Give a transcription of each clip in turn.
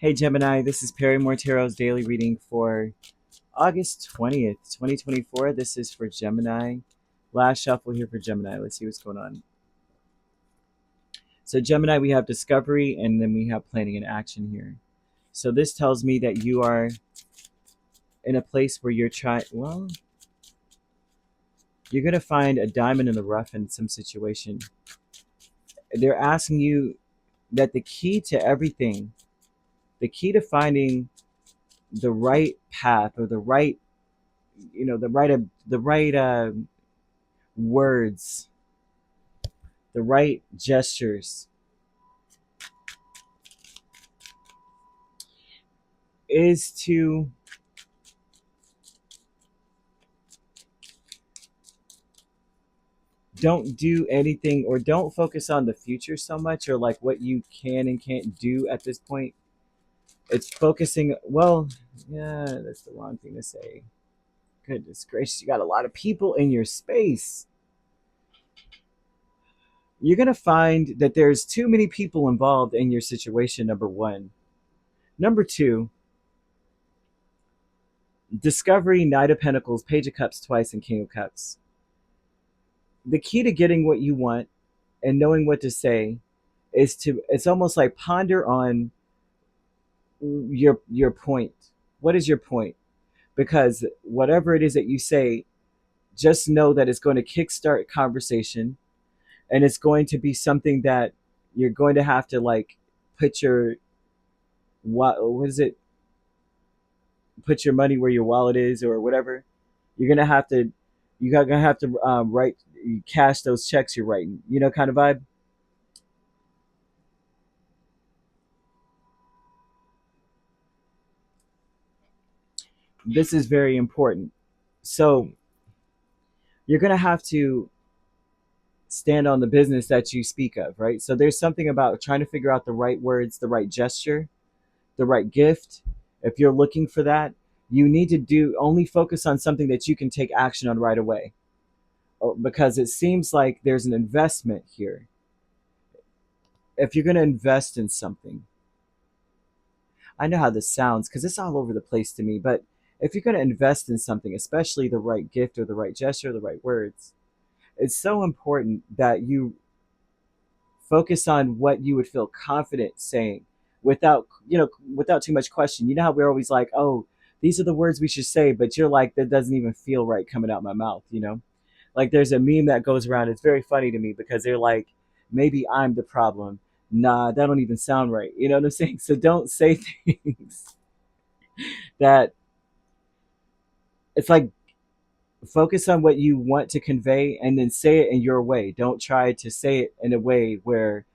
Hey Gemini, this is Perrymore Tarot's daily reading for August 20th, 2024. This is for Gemini. Last shuffle here for Gemini. Let's see what's going on. So, Gemini, we have discovery and then we have planning and action here. So, this tells me that you are in a place where you're going to find a diamond in the rough in some situation. They're asking you that the key to everything, the key to finding the right path or the right words, the right gestures, is to don't do anything or don't focus on the future so much or like what you can and can't do at this point. It's focusing, yeah, that's the wrong thing to say. Goodness gracious, you got a lot of people in your space. You're going to find that there's too many people involved in your situation, number one. Number two, discovery, Knight of Pentacles, Page of Cups twice, and King of Cups. The key to getting what you want and knowing what to say is it's almost like ponder on your point. What is your point? Because whatever it is that you say, just know that it's going to kickstart conversation, and it's going to be something that you're going to have to like put your what is it? Put your money where your wallet is, or whatever. You're gonna have to, you're gonna have to write, cash those checks you're writing. Kind of vibe. This is very important. So you're gonna have to stand on the business that you speak of, right? So there's something about trying to figure out the right words, the right gesture, the right gift. If you're looking for that, you need to do only focus on something that you can take action on right away. Because it seems like there's an investment here. If you're going to invest in something, I know how this sounds because it's all over the place to me, but if you're going to invest in something, especially the right gift or the right gesture, or the right words, it's so important that you focus on what you would feel confident saying without too much question. You know how we're always like, oh, these are the words we should say, but you're like, that doesn't even feel right coming out my mouth. Like there's a meme that goes around. It's very funny to me because they're like, maybe I'm the problem. Nah, that don't even sound right. You know what I'm saying? So don't say things that, it's like, focus on what you want to convey and then say it in your way. Don't try to say it in a way where,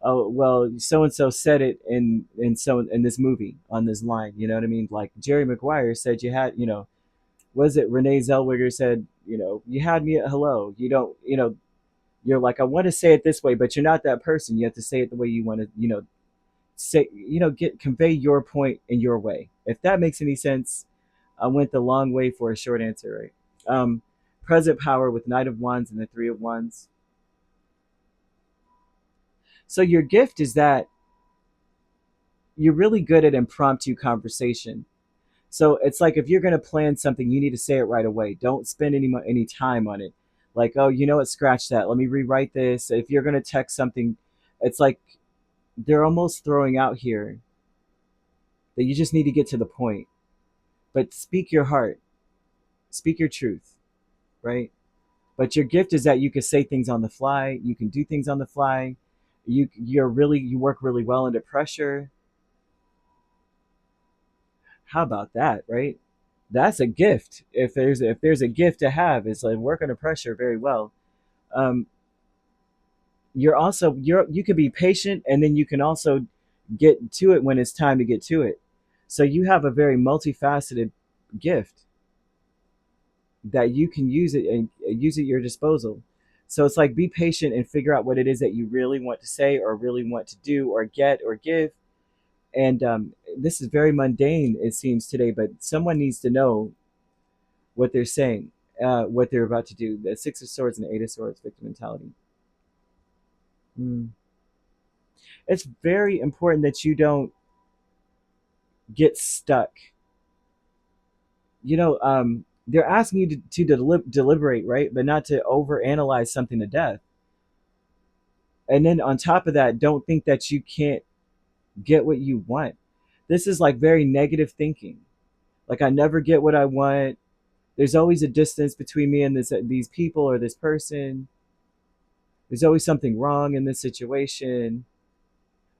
oh well, so and so said it in this movie on this line. You know what I mean? Like Jerry Maguire said, you had, was it Renee Zellweger said, you had me at hello. You don't, you're like, I want to say it this way, but you're not that person. You have to say it the way you want to, say, get convey your point in your way. If that makes any sense, I went the long way for a short answer, right? um, Present power with Knight of Wands and the Three of Wands. So your gift is that you're really good at impromptu conversation. So it's like if you're going to plan something, you need to say it right away. Don't spend any time on it. Like, oh, you know what? Scratch that. Let me rewrite this. If you're going to text something, it's like they're almost throwing out here that you just need to get to the point. But speak your heart, speak your truth, right? But your gift is that you can say things on the fly. You can do things on the fly. You work really well under pressure. How about that, right? That's a gift. If there's a gift to have, it's like work under pressure very well. Um, you can be patient, and then you can also get to it when it's time to get to it. So you have a very multifaceted gift that you can use it and use at your disposal. So it's like be patient and figure out what it is that you really want to say or really want to do or get or give. And this is very mundane, it seems today, but someone needs to know what they're saying, what they're about to do. The Six of Swords and the Eight of Swords, victim mentality. Mm. It's very important that you don't get stuck. They're asking you to deliberate, right? But not to overanalyze something to death. And then on top of that, don't think that you can't get what you want. This is like very negative thinking. Like, I never get what I want. There's always a distance between me and these people or this person. There's always something wrong in this situation.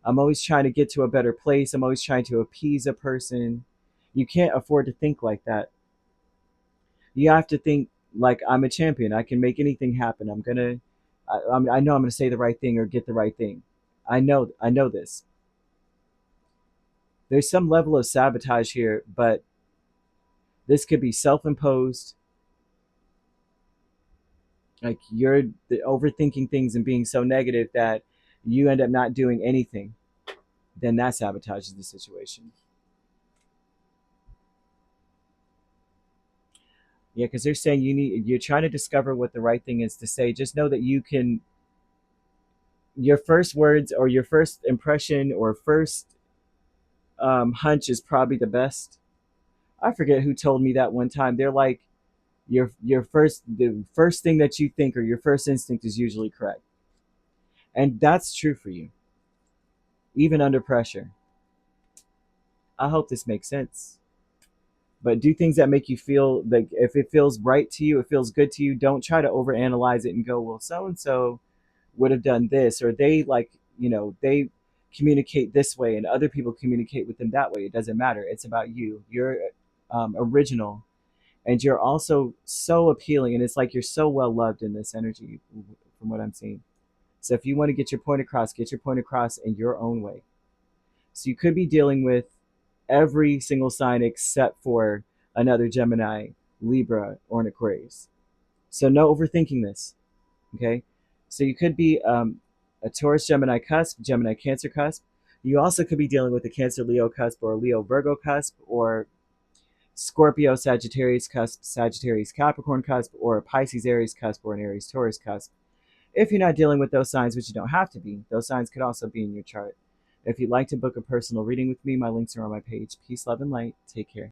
I'm always trying to get to a better place. I'm always trying to appease a person. You can't afford to think like that. You have to think like, I'm a champion. I can make anything happen. I know I'm gonna say the right thing or get the right thing. I know this. There's some level of sabotage here, but this could be self-imposed. Like, you're overthinking things and being so negative that you end up not doing anything. Then that sabotages the situation. Yeah, because they're saying you're trying to discover what the right thing is to say. Just know that you can. Your first words or your first impression or first hunch is probably the best. I forget who told me that one time. They're like, the first thing that you think or your first instinct is usually correct, and that's true for you, even under pressure. I hope this makes sense. But do things that make you feel like, if it feels right to you, it feels good to you. Don't try to overanalyze it and go, well, so and so would have done this, or they, like, they communicate this way and other people communicate with them that way. It doesn't matter. It's about you. You're original, and you're also so appealing, and it's like you're so well loved in this energy from what I'm seeing. So if you want to get your point across in your own way. So you could be dealing with every single sign except for another Gemini, Libra, or an Aquarius. So no overthinking this. Okay. So you could be a Taurus Gemini cusp, Gemini Cancer cusp. You also could be dealing with a Cancer Leo cusp, or a Leo Virgo cusp, or Scorpio Sagittarius cusp, Sagittarius Capricorn cusp, or a Pisces Aries cusp, or an Aries Taurus cusp. If you're not dealing with those signs, which you don't have to be, those signs could also be in your chart. If you'd like to book a personal reading with me, my links are on my page. Peace, love, and light. Take care.